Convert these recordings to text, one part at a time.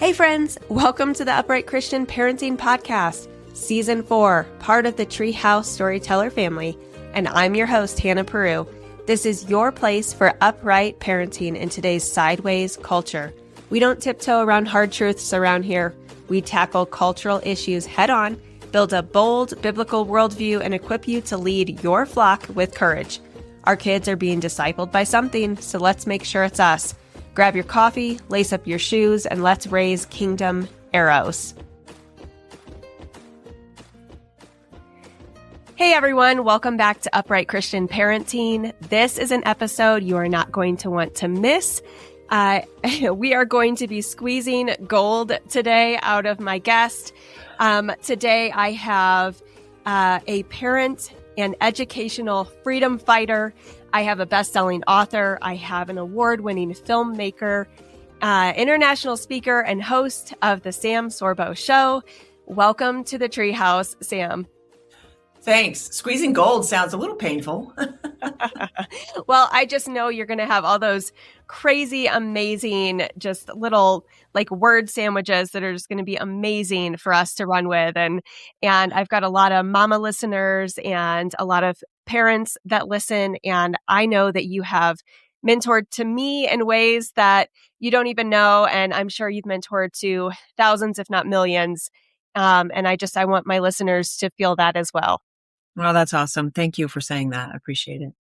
Hey friends, welcome to the Upright Christian Parenting Podcast, Season 4, part of the Treehouse Storyteller family, and I'm your host, Hannah Peru. This is your place for upright parenting in today's sideways culture. We don't tiptoe around hard truths around here. We tackle cultural issues head on, build a bold biblical worldview, and equip you to lead your flock with courage. Our kids are being discipled by something, so let's make sure it's us. Grab your coffee, lace up your shoes, and let's raise kingdom arrows. Hey everyone, welcome back to Upright Christian Parenting. This is an episode you are not going to want to miss. We are going to be squeezing gold today out of my guest. Today I have a parent and educational freedom fighter. I have a best-selling author. I have an award-winning filmmaker, international speaker, and host of the Sam Sorbo Show. Welcome to the Treehouse, Sam. Thanks. Squeezing gold sounds a little painful. Well, I just know you're going to have all those crazy, amazing, just little like word sandwiches that are just going to be amazing for us to run with. And I've got a lot of mama listeners and a lot of parents that listen. And I know that you have mentored to me in ways that you don't even know. And I'm sure you've mentored to thousands, if not millions. And I want my listeners to feel that as well. Well, that's awesome. Thank you for saying that. I appreciate it.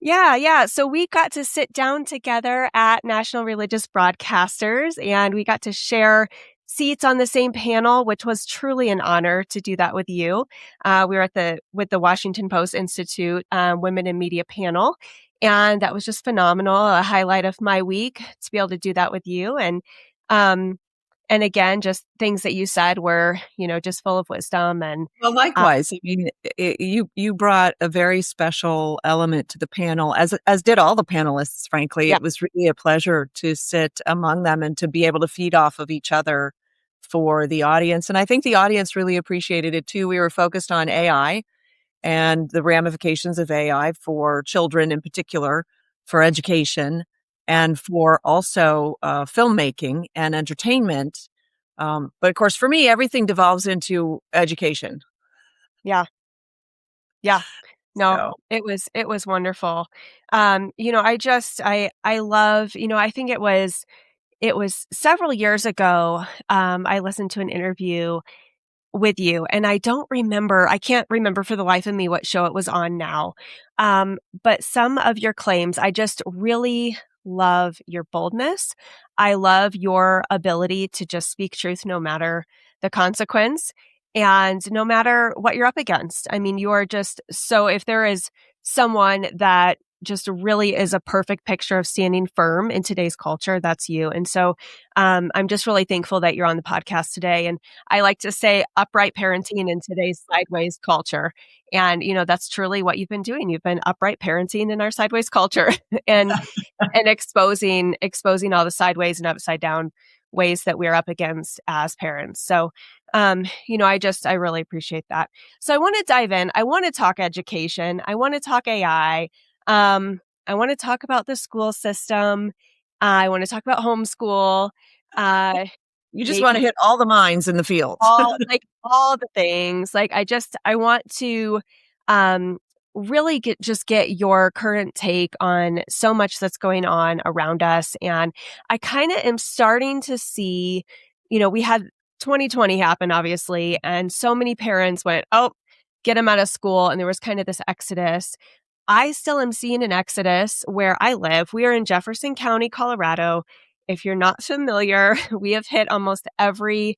Yeah. So we got to sit down together at National Religious Broadcasters, and we got to share seats on the same panel, which was truly an honor to do that with you. We were with the Washington Post Institute Women in Media panel, and that was just phenomenal. A highlight of my week to be able to do that with you. And again, just things that you said were, just full of wisdom. And well, likewise, you brought a very special element to the panel, as did all the panelists. Frankly, yeah. It was really a pleasure to sit among them and to be able to feed off of each other for the audience. And I think the audience really appreciated it too. We were focused on AI and the ramifications of AI for children in particular, for education, and for also filmmaking and entertainment. But of course, for me, everything devolves into education. Yeah. No, it was wonderful. I love, I think it was several years ago. I listened to an interview with you, and I can't remember for the life of me what show it was on now. But some of your claims, I just really love your boldness. I love your ability to just speak truth no matter the consequence and no matter what you're up against. I mean, you are just so, if there is someone that just really is a perfect picture of standing firm in today's culture, that's you. And so I'm just really thankful that you're on the podcast today. And I like to say upright parenting in today's sideways culture. And, that's truly what you've been doing. You've been upright parenting in our sideways culture and exposing all the sideways and upside down ways that we're up against as parents. So, I really appreciate that. So I want to dive in. I want to talk education. I want to talk AI. I want to talk about the school system. I want to talk about homeschool. You just want to hit all the mines in the field. all the things. I want to really get your current take on so much that's going on around us. And I kind of am starting to see, we had 2020 happen, obviously, and so many parents went, oh, get them out of school. And there was kind of this exodus. I still am seeing an exodus where I live. We are in Jefferson County, Colorado. If you're not familiar, we have hit almost every,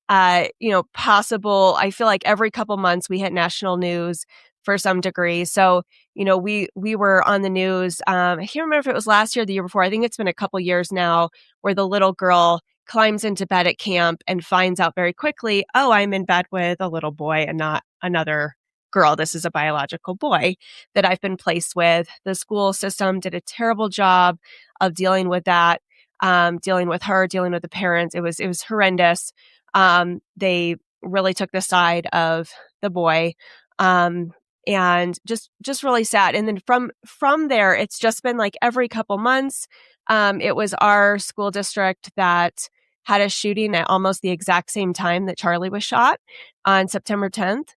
possible. I feel like every couple months we hit national news for some degree. So, we were on the news. I can't remember if it was last year or the year before. I think it's been a couple years now where the little girl climbs into bed at camp and finds out very quickly, oh, I'm in bed with a little boy and not another girl. This is a biological boy that I've been placed with. The school system did a terrible job of dealing with that, dealing with her, dealing with the parents. It was horrendous. They really took the side of the boy, and just really sad. And then from there, it's just been like every couple months. It was our school district that had a shooting at almost the exact same time that Charlie was shot on September 10th.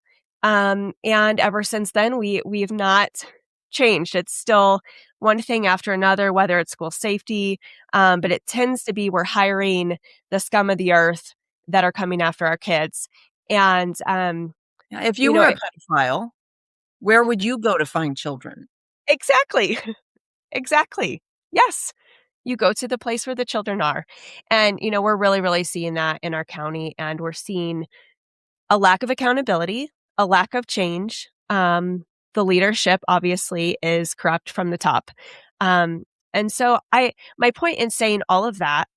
And ever since then, we've not changed. It's still one thing after another, whether it's school safety, but it tends to be we're hiring the scum of the earth that are coming after our kids. And, Yeah, if you you were know, a pedophile, where would you go to find children? exactly, exactly. Yes. You go to the place where the children are. And, we're really, really seeing that in our county, and we're seeing a lack of accountability, a lack of change. The leadership obviously is corrupt from the top. And so my point in saying all of that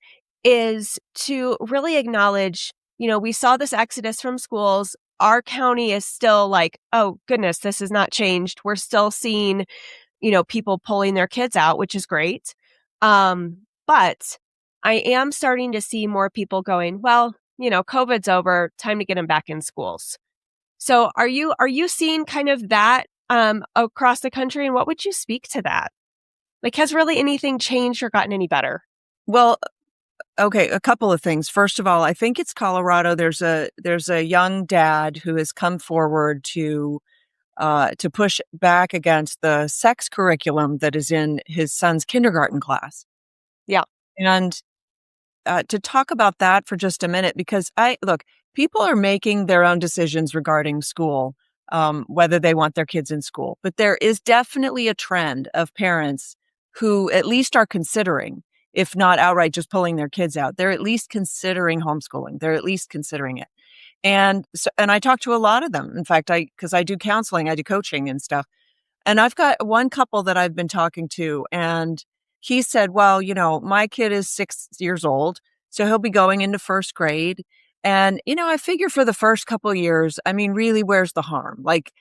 is to really acknowledge, we saw this exodus from schools. Our county is still like, oh goodness, this has not changed. We're still seeing, people pulling their kids out, which is great. But I am starting to see more people going, well, COVID's over, time to get them back in schools. So are you seeing kind of that across the country, and what would you speak to that? Like, has really anything changed or gotten any better? Well, okay, a couple of things. First of all, I think it's Colorado. There's a young dad who has come forward to push back against the sex curriculum that is in his son's kindergarten class. Yeah. And to talk about that for just a minute, because look, people are making their own decisions regarding school, whether they want their kids in school. But there is definitely a trend of parents who at least are considering, if not outright just pulling their kids out, they're at least considering homeschooling. They're at least considering it. And so, and I talk to a lot of them. In fact, because I do counseling, I do coaching and stuff. And I've got one couple that I've been talking to, and he said, well, my kid is 6 years old, so he'll be going into first grade. And, I figure for the first couple of years, I mean, really, where's the harm? Like,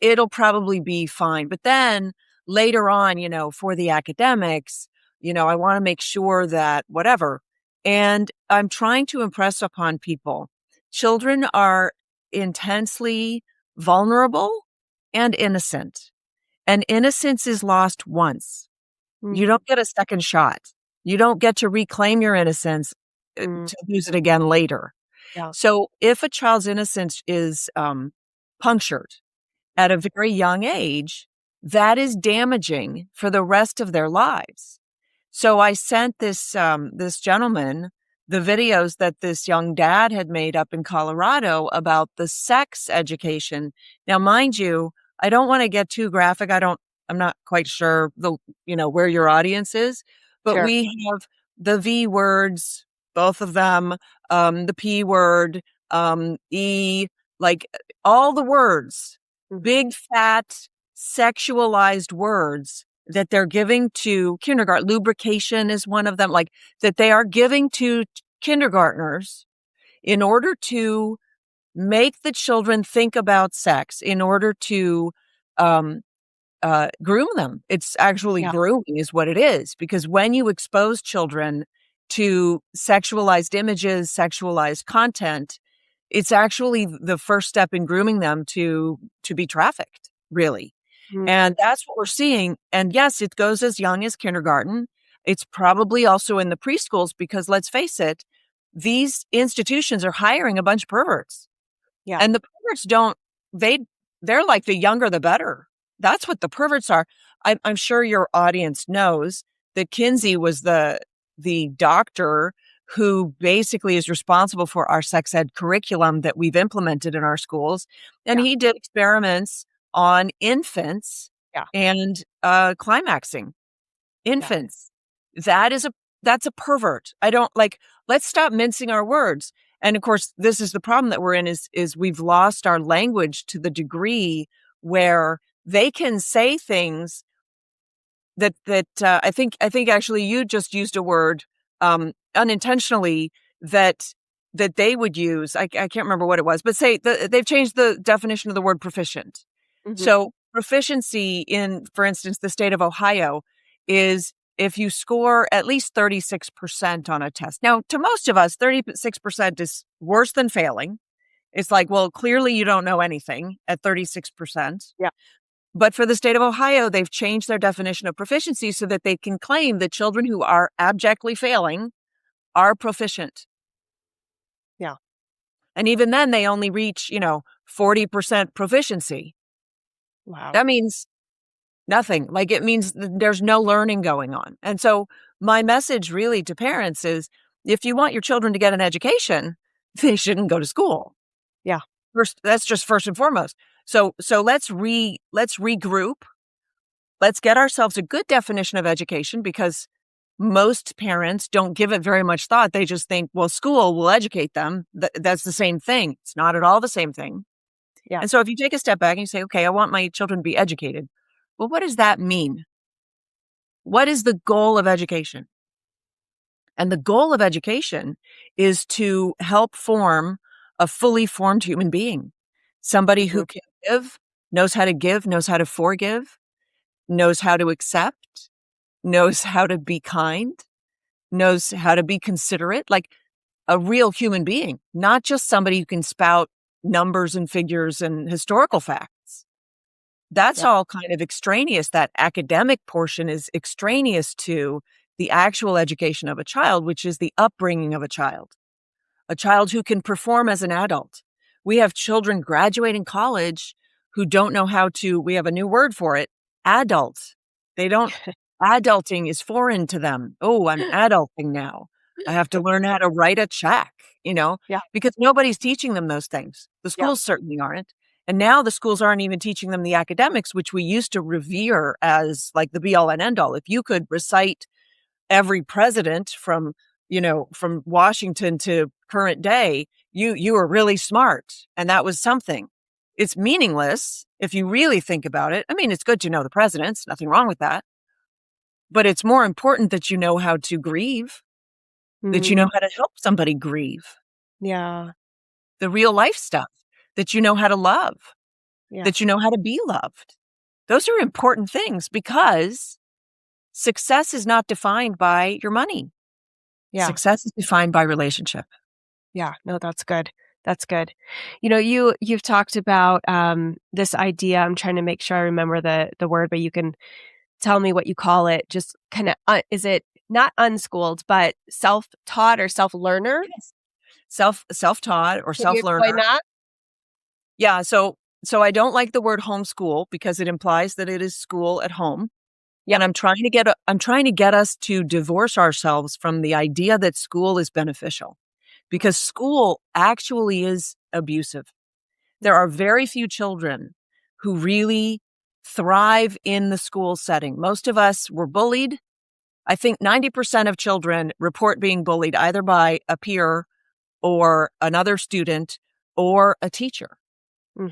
it'll probably be fine. But then later on, for the academics, I want to make sure that whatever. And I'm trying to impress upon people, children are intensely vulnerable and innocent. And innocence is lost once. You Mm, don't get a second shot. You don't get to reclaim your innocence mm, to use it again later. yeah. So if a child's innocence is punctured at a very young age, that is damaging for the rest of their lives. So I sent this gentleman the videos that this young dad had made up in Colorado about the sex education. Now, mind you, I don't want to get too graphic. I'm not quite sure where your audience is, but Sure. we have the V words, both of them, the P word, E, like all the words, Mhm. big, fat, sexualized words that they're giving to kindergarten. Lubrication is one of them, like that they are giving to kindergartners in order to make the children think about sex, in order to um, groom them. It's actually Yeah. grooming is what it is, because when you expose children to sexualized images, sexualized content, it's actually the first step in grooming them to be trafficked, really. Mm, And that's what we're seeing. And yes, it goes as young as kindergarten. It's probably also in the preschools, because let's face it, these institutions are hiring a bunch of perverts. yeah. And the perverts they they're like the younger the better. That's what the perverts are. I'm sure your audience knows that Kinsey was the doctor who basically is responsible for our sex ed curriculum that we've implemented in our schools. And Yeah. he did experiments on infants Yeah. and climaxing Yeah. infants. That is that's a pervert. I don't like, let's stop mincing our words. And of course, this is the problem that we're in is we've lost our language to the degree where they can say things that I think actually you just used a word unintentionally that they would use. I can't remember what it was, but they've changed the definition of the word proficient. Mhm. So proficiency in, for instance, the state of Ohio is if you score at least 36% on a test. Now, to most of us, 36% is worse than failing. It's like, well, clearly you don't know anything at 36%. Yeah. But for the state of Ohio, they've changed their definition of proficiency so that they can claim that children who are abjectly failing are proficient. And even then they only reach, 40% proficiency. Wow. That means nothing. Like, it means there's no learning going on. And so my message really to parents is, if you want your children to get an education, they shouldn't go to school. Yeah. First, that's just first and foremost. So let's regroup. Let's get ourselves a good definition of education, because most parents don't give it very much thought. They just think, well, school will educate them. That's the same thing. It's not at all the same thing. Yeah. And so if you take a step back and you say, okay, I want my children to be educated. Well, what does that mean? What is the goal of education? And the goal of education is to help form a fully formed human being, somebody who can give, knows how to forgive, knows how to accept, knows how to be kind, knows how to be considerate, like a real human being, not just somebody who can spout numbers and figures and historical facts. That's all kind of extraneous. That academic portion is extraneous to the actual education of a child, which is the upbringing of a child who can perform as an adult. We have children graduating college who don't know how to, we have a new word for it, adult. They don't, adulting is foreign to them. Oh, I'm adulting now. I have to learn how to write a check, because nobody's teaching them those things. The schools certainly aren't. And now the schools aren't even teaching them the academics, which we used to revere as like the be all and end all. If you could recite every president from Washington to current day, you were really smart. And that was something. It's meaningless if you really think about it. I mean, it's good to know the presidents, nothing wrong with that. But it's more important that you know how to grieve, that you know how to help somebody grieve. Yeah. The real life stuff, that you know how to love, Yeah. that you know how to be loved. Those are important things, because success is not defined by your money. Yeah. Success is defined by relationship. Yeah. No, that's good. That's good. You've talked about this idea. I'm trying to make sure I remember the word, but you can tell me what you call it. Just kind of, is it not unschooled, but self-taught or self-learner? Yes. Self-taught or Can you self-learner. explain that? Yeah. So I don't like the word homeschool, because it implies that it is school at home. Yeah. And I'm trying to get us to divorce ourselves from the idea that school is beneficial, because school actually is abusive. There are very few children who really thrive in the school setting. Most of us were bullied. I think 90% of children report being bullied either by a peer or another student or a teacher,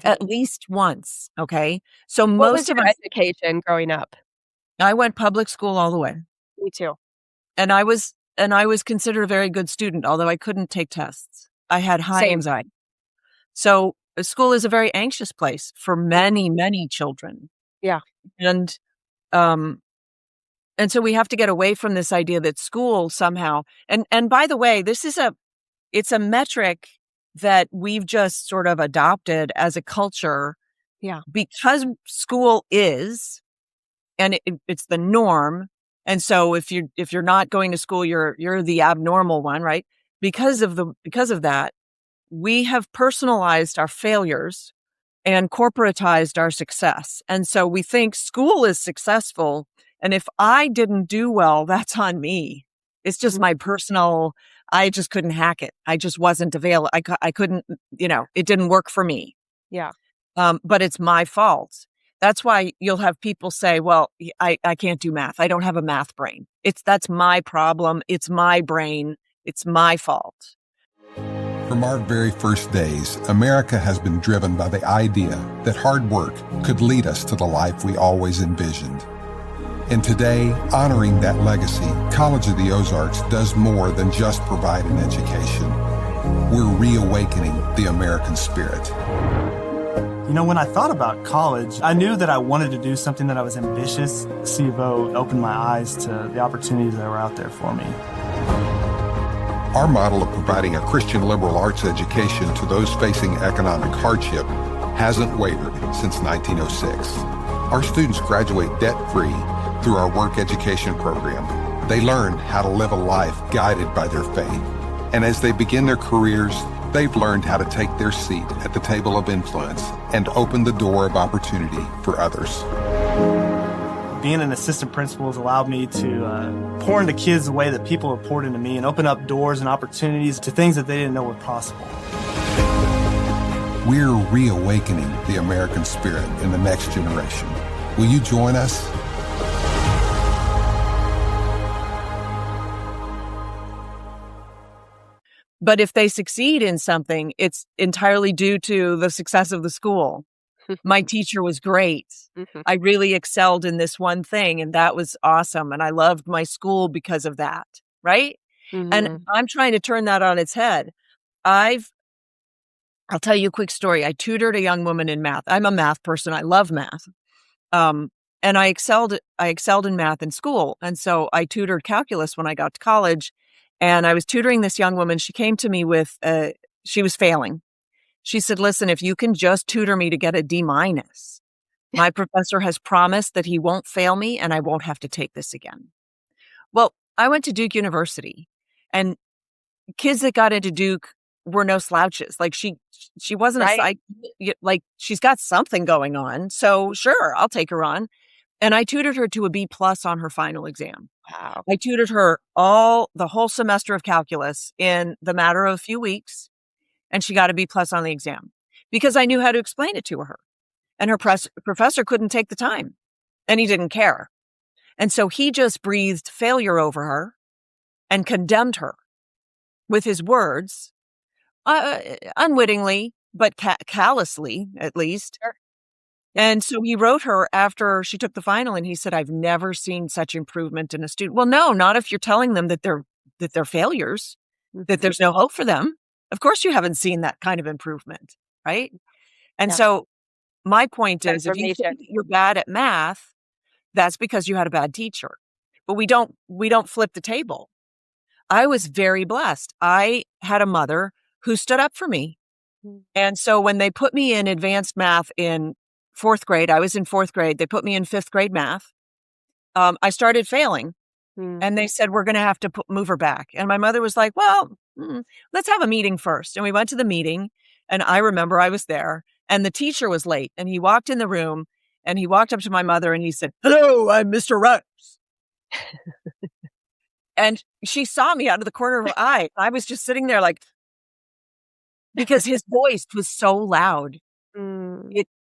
at least once. Okay. So What was most of your us, education growing up? I went public school all the way. Me too. And I was considered a very good student, although I couldn't take tests. I had high Same. anxiety. So school is a very anxious place for many, many children. Yeah. And so we have to get away from this idea that school somehow, and by the way, it's a metric that we've just sort of adopted as a culture. Yeah. Because school is, and it's the norm. And so if you're not going to school, you're the abnormal one, right? Because of that, we have personalized our failures and corporatized our success. And so we think school is successful. And if I didn't do well, that's on me. It's just my personal, I just couldn't hack it. I just wasn't available. I couldn't, it didn't work for me. Yeah. But it's my fault. That's why you'll have people say, well, I can't do math. I don't have a math brain. That's my problem. It's my brain. It's my fault. From our very first days, America has been driven by the idea that hard work could lead us to the life we always envisioned. And today, honoring that legacy, College of the Ozarks does more than just provide an education. We're reawakening the American spirit. When I thought about college, I knew that I wanted to do something that I was ambitious. C of O opened my eyes to the opportunities that were out there for me. Our model of providing a Christian liberal arts education to those facing economic hardship hasn't wavered since 1906. Our students graduate debt-free through our work education program. They learn how to live a life guided by their faith. And as they begin their careers, They've learned how to take their seat at the table of influence and open the door of opportunity for others. Being an assistant principal has allowed me to pour into kids the way that people have poured into me and open up doors and opportunities to things that they didn't know were possible. We're reawakening the American spirit in the next generation. Will you join us? But if they succeed in something, it's entirely due to the success of the school. My teacher was great. I really excelled in this one thing, and that was awesome. And I loved my school because of that, right? And I'm trying to turn that on its head. I'll tell you a quick story. I tutored a young woman in math. I'm a math person. I love math. And I excelled in math in school. And so I tutored calculus when I got to college. And I was tutoring this young woman. She came to me with, she was failing. She said, listen, if you can just tutor me to get a D-, my professor has promised that he won't fail me and I won't have to take this again. Well, I went to Duke University, and kids that got into Duke were no slouches. Like she wasn't like she's got something going on. So sure, I'll take her on. And I tutored her to a B+ on her final exam. Wow. I tutored her the whole semester of calculus in the matter of a few weeks, and she got a B+ on the exam because I knew how to explain it to her. And her professor couldn't take the time, and he didn't care. And so he just breathed failure over her and condemned her with his words, unwittingly, but callously, at least. Sure. And so he wrote her after she took the final, and he said, I've never seen such improvement in a student. Well, no, not if you're telling them that they're failures, that there's no hope for them. Of course you haven't seen that kind of improvement, right? And so my point is, if you think you're bad at math, that's because you had a bad teacher. But we don't flip the table. I was very blessed. I had a mother who stood up for me. And so when they put me in advanced math in 4th grade, I was in 4th grade, they put me in 5th grade math. I started failing, and they said, we're going to have to move her back. And my mother was like, well, let's have a meeting first. And we went to the meeting, and I remember I was there, and the teacher was late, and he walked in the room, and he walked up to my mother, and he said, hello, I'm Mr. Rose. And she saw me out of the corner of her eye. I was just sitting there like, because his voice was so loud.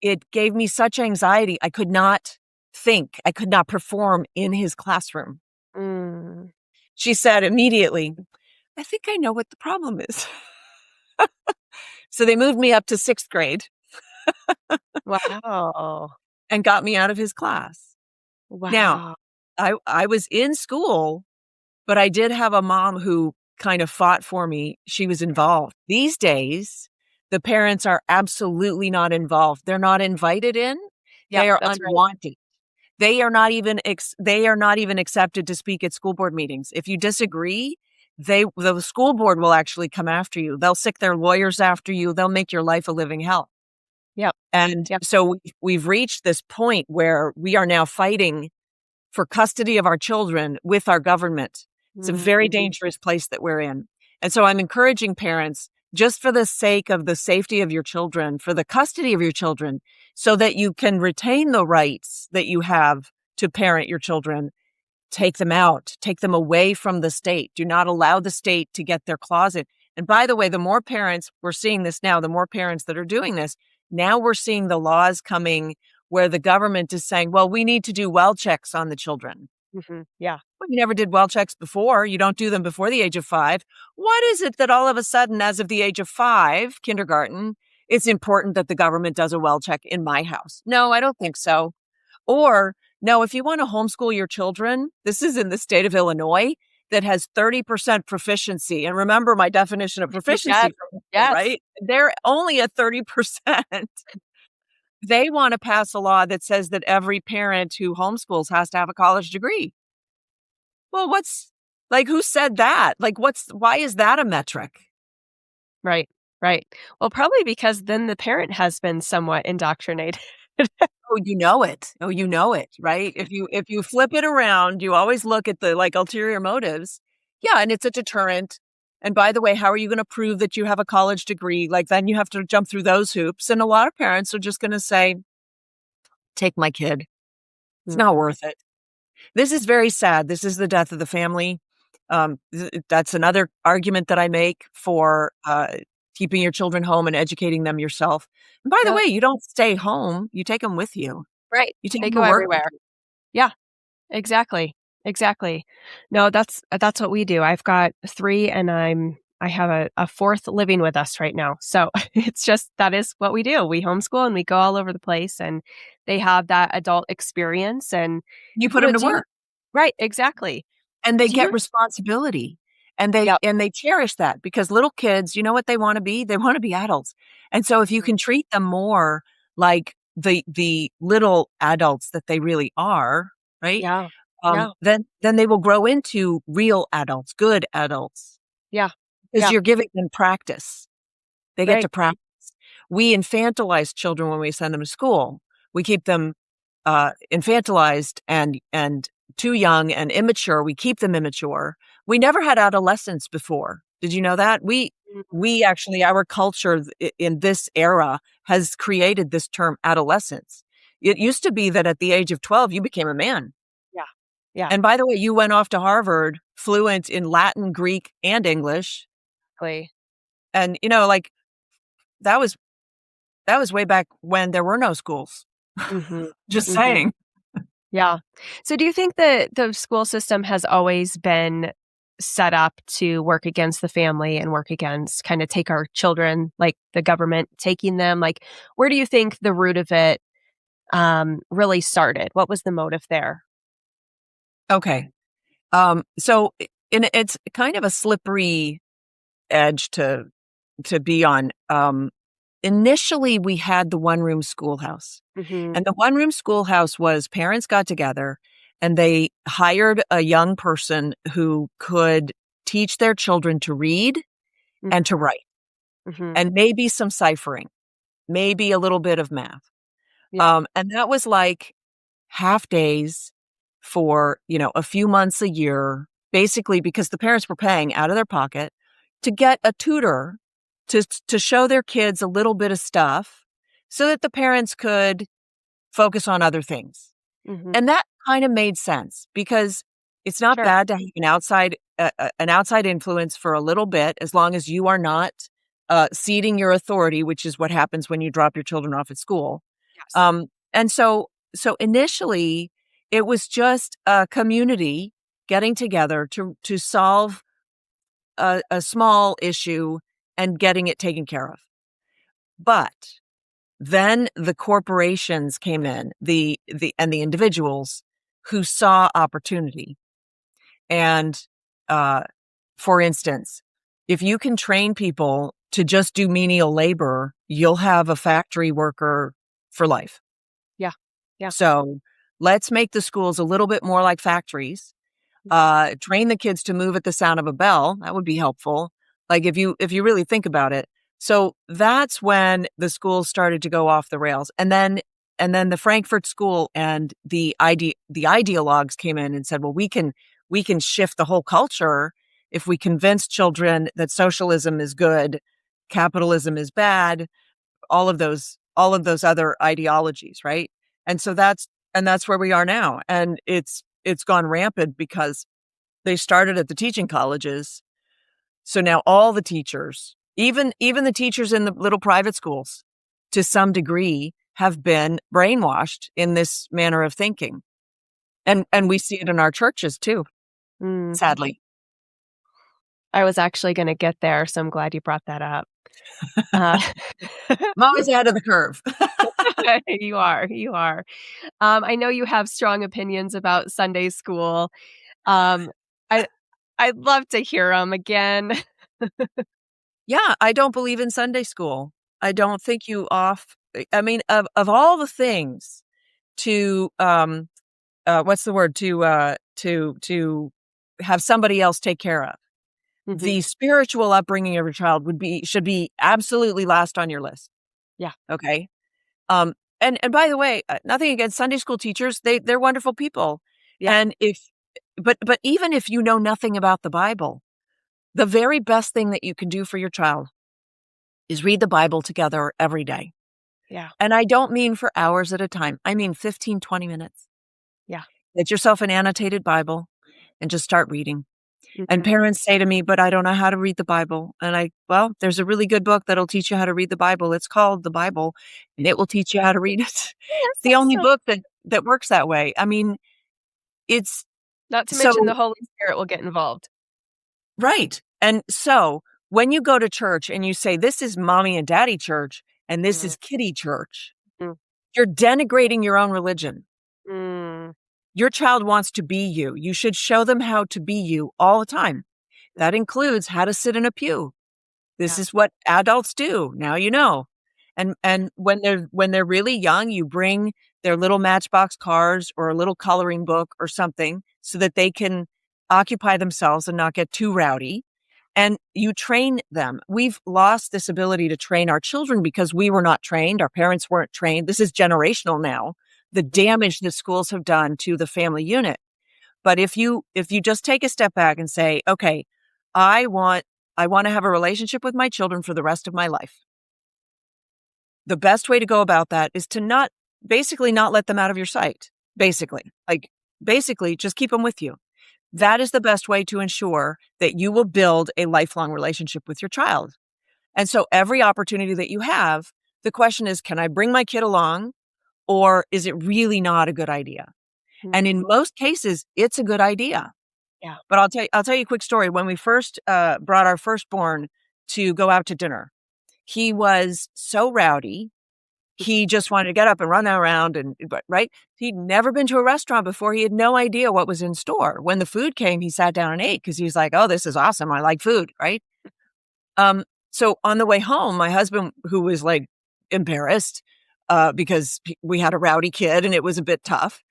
It gave me such anxiety. I could not think. I could not perform in his classroom. She said immediately, I think I know what the problem is. So they moved me up to 6th grade. Wow. And got me out of his class. Wow. Now, I was in school, but I did have a mom who kind of fought for me. She was involved. These days, the parents are absolutely not involved. They're not invited in. They are unwanted. Right. They are not even accepted to speak at school board meetings. If you disagree, the school board will actually come after you. They'll sick their lawyers after you. They'll make your life a living hell. Yep. And so we've reached this point where we are now fighting for custody of our children with our government. It's a very dangerous place that we're in. And so I'm encouraging parents, just for the sake of the safety of your children, for the custody of your children, so that you can retain the rights that you have to parent your children, take them out, take them away from the state. Do not allow the state to get their claws in. And by the way, the more parents, we're seeing this now, the more parents that are doing this, now we're seeing the laws coming where the government is saying, well, we need to do well checks on the children. Yeah. Well, you never did well checks before. You don't do them before the age of 5. What is it that all of a sudden, as of the age of 5, kindergarten, it's important that the government does a well check in my house? No, I don't think so. Or, no, if you want to homeschool your children, this is in the state of Illinois that has 30% proficiency. And remember my definition of proficiency, right? They're only at 30%. They want to pass a law that says that every parent who homeschools has to have a college degree. Well, who said that? Why is that a metric? Right. Well, probably because then the parent has been somewhat indoctrinated. Oh, you know it, right? If you flip it around, you always look at the ulterior motives. Yeah, and it's a deterrent. And by the way, how are you going to prove that you have a college degree? Like, then you have to jump through those hoops. And a lot of parents are just going to say, take my kid. It's not worth it. This is very sad. This is the death of the family. That's another argument that I make for keeping your children home and educating them yourself. And by the Yep. way, you don't stay home. You take them with you. Right. You take They them go to work. everywhere. Yeah, exactly. Exactly. No, that's what we do. I've got 3 and I have a 4th living with us right now. So it's just that is what we do. We homeschool and we go all over the place and they have that adult experience and You put them to do you work. right, exactly. And they Do get you responsibility, and they Yep. cherish that, because little kids, you know what they wanna be? They wanna be adults. And so if you can treat them more like the little adults that they really are, right? Yeah. Yeah. Then they will grow into real adults, good adults, Yeah. because Yeah. you're giving them practice. They get to Right. practice. We infantilize children when we send them to school. We keep them infantilized and too young and immature. We keep them immature. We never had adolescence before. Did you know that? Mhm. We actually, our culture in this era has created this term adolescence. It used to be that at the age of 12, you became a man. Yeah. Yeah. And by the way, you went off to Harvard fluent in Latin, Greek, and English. Exactly. And, like, that was way back when there were no schools. Mhm. Just Mhm. saying. Yeah. So do you think that the school system has always been set up to work against the family and work against kind of take our children, like the government taking them? Like, where do you think the root of it really started? What was the motive there? Okay. So it's kind of a slippery edge to be on. Initially, we had the one-room schoolhouse. Hmm. And the one-room schoolhouse was parents got together and they hired a young person who could teach their children to read and to write, Hmm. and maybe some ciphering, maybe a little bit of math. Yeah. And that was like half days for, a few months a year, basically because the parents were paying out of their pocket to get a tutor to show their kids a little bit of stuff so that the parents could focus on other things. Hmm. And that kind of made sense because it's not Sure. bad to have an outside influence for a little bit, as long as you are not ceding your authority, which is what happens when you drop your children off at school. Yes. And so initially, it was just a community getting together to solve a small issue and getting it taken care of. But then the corporations came in, and the individuals who saw opportunity. And for instance, if you can train people to just do menial labor, you'll have a factory worker for life. Yeah. Yeah. So let's make the schools a little bit more like factories. Train the kids to move at the sound of a bell. That would be helpful. Like if you really think about it. So that's when the schools started to go off the rails. And then the Frankfurt School and the ideologues came in and said, well, we can shift the whole culture if we convince children that socialism is good, capitalism is bad, all of those other ideologies, right? And so that's where we are now. And it's gone rampant because they started at the teaching colleges. So now all the teachers, even the teachers in the little private schools, to some degree, have been brainwashed in this manner of thinking. And we see it in our churches too, Mm. sadly. I was actually going to get there, so I'm glad you brought that up. Uh, I'm always ahead of the curve. you are. You are. I know you have strong opinions about Sunday school. Um, I I'd love to hear them again. Yeah, I don't believe in Sunday school. I don't think I mean, of all the things to what's the word, to have somebody else take care of, Mhm. the spiritual upbringing of your child should be absolutely last on your list. Yeah. Okay. And by the way, nothing against Sunday school teachers. They're wonderful people. Yeah. And but even if you know nothing about the Bible, The very best thing that you can do for your child is read the Bible together every day. Yeah. And I don't mean for hours at a time. I mean 15, 20 minutes. Yeah. Get yourself an annotated Bible and just start reading. And Mhm. parents say to me, but I don't know how to read the Bible. And well, there's a really good book that'll teach you how to read the Bible. It's called the Bible, and it will teach you how to read it. It's Yes, the that's only so book that works that way. I mean, it's not to mention so the Holy Spirit will get involved. right. And so when you go to church and you say, this is mommy and daddy church, and this Mm, is kiddie church, mm, you're denigrating your own religion. mm, Your child wants to be you. You should show them how to be you all the time. That includes how to sit in a pew. This yeah. is what adults do. Now you know. And when they're really young, you bring their little Matchbox cars or a little coloring book or something so that they can occupy themselves and not get too rowdy. And you train them. We've lost this ability to train our children because we were not trained. Our parents weren't trained. This is generational now. The damage that schools have done to the family unit. But if you just take a step back and say, okay, I want to have a relationship with my children for the rest of my life. The best way to go about that is to not let them out of your sight. Basically, just keep them with you. That is the best way to ensure that you will build a lifelong relationship with your child. And so every opportunity that you have, the question is, can I bring my kid along, or is it really not a good idea? And in Mhm. most cases, it's a good idea. Yeah. But I'll tell you a quick story. When we first brought our firstborn to go out to dinner, he was so rowdy. He just wanted to get up and run around right. He'd never been to a restaurant before. He had no idea what was in store. When the food came, he sat down and ate because he was like, "Oh, this is awesome. I like food." Right. So on the way home, my husband, who was like embarrassed because we had a rowdy kid and it was a bit tough,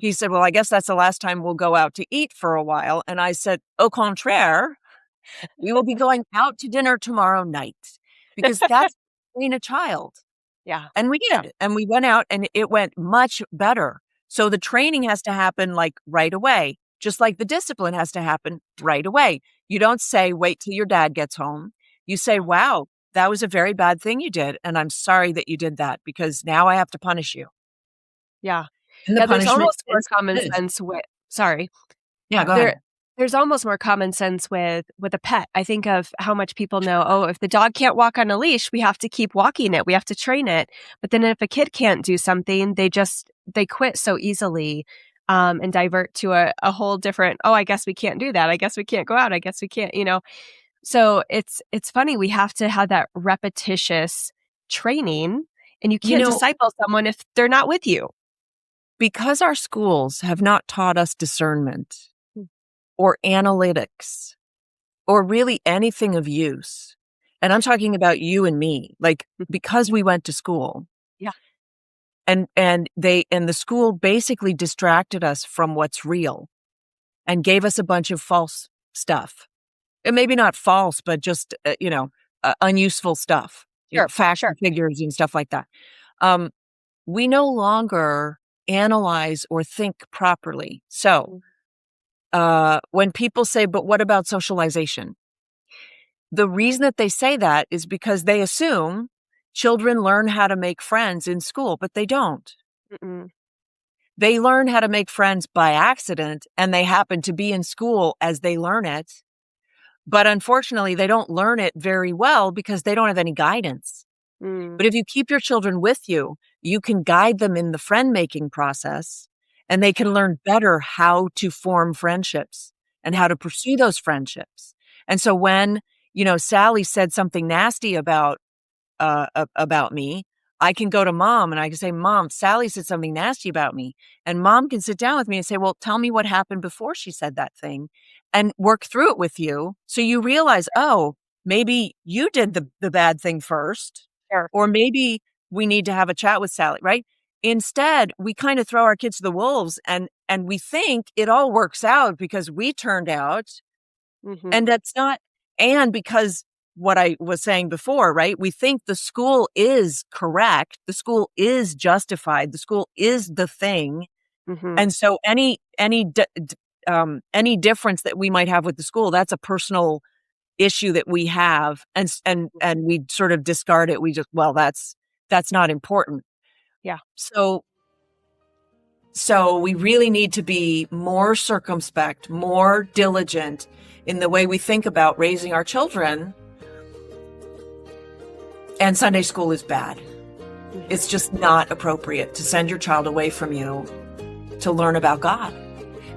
he said, "Well, I guess that's the last time we'll go out to eat for a while." And I said, "Au contraire, we will be going out to dinner tomorrow night because that's being a child." Yeah. And we Yeah. did. And we went out and it went much better. So the training has to happen like right away, just like the discipline has to happen right away. You don't say, wait till your dad gets home. You say, wow, that was a very bad thing you did. And I'm sorry that you did that because now I have to punish you. Yeah. And the Yeah, there's punishment almost more is, common is. sense with sorry. Yeah, go There ahead. there's almost more common sense with a pet. I think of how much people know, oh, if the dog can't walk on a leash, we have to keep walking it. We have to train it. But then if a kid can't do something, they quit so easily, and divert to a whole different, oh, I guess we can't do that. I guess we can't go out. I guess we can't, you know. So it's funny. We have to have that repetitious training, and you You can't know, disciple someone if they're not with you. because our schools have not taught us discernment Hmm. or analytics or really anything of use. And I'm talking about you and me, like because we went to school Yeah. and the school basically distracted us from what's real and gave us a bunch of false stuff. And maybe not false, but just, unuseful stuff, Sure. facts Sure. and figures and stuff like that. Um, we no longer analyze or think properly. So, when people say, but what about socialization? The reason that they say that is because they assume children learn how to make friends in school, but they don't. Mm-mm. They learn how to make friends by accident, and they happen to be in school as they learn it. But unfortunately, they don't learn it very well because they don't have any guidance. Mm. But if you keep your children with you, you can guide them in the friend-making process, and they can learn better how to form friendships and how to pursue those friendships. And so when, Sally said something nasty about me, I can go to mom and I can say, "Mom, Sally said something nasty about me." And mom can sit down with me and say, "Well, tell me what happened before she said that thing," and work through it with you. So you realize, oh, maybe you did the bad thing first, Sure. or maybe we need to have a chat with Sally, right? Instead, we kind of throw our kids to the wolves and we think it all works out because we turned out. Mhm. And that's not, and because what I was saying before, right? We think the school is correct. The school is justified. The school is the thing. Mhm. And so any difference that we might have with the school, that's a personal issue that we have, and we sort of discard it. We just, well, that's not important. Yeah. So we really need to be more circumspect, more diligent in the way we think about raising our children. And Sunday school is bad. It's just not appropriate to send your child away from you to learn about God,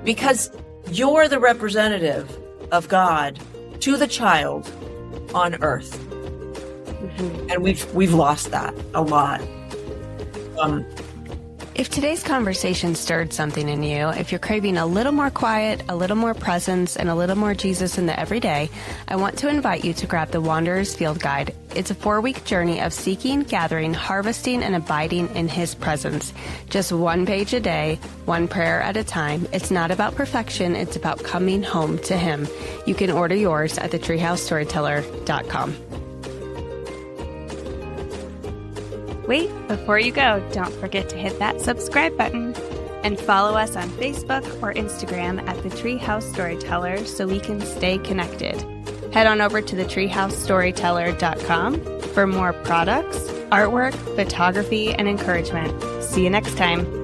because you're the representative of God to the child on earth. And we've lost that a lot. If today's conversation stirred something in you, if you're craving a little more quiet, a little more presence, and a little more Jesus in the everyday, I want to invite you to grab the Wanderer's Field Guide. It's a 4-week journey of seeking, gathering, harvesting, and abiding in His presence. Just 1 page a day, 1 prayer at a time. It's not about perfection. It's about coming home to Him. You can order yours at thetreehousestoryteller.com. Wait, before you go, don't forget to hit that subscribe button and follow us on Facebook or Instagram at The Treehouse Storyteller so we can stay connected. Head on over to thetreehousestoryteller.com for more products, artwork, photography, and encouragement. See you next time.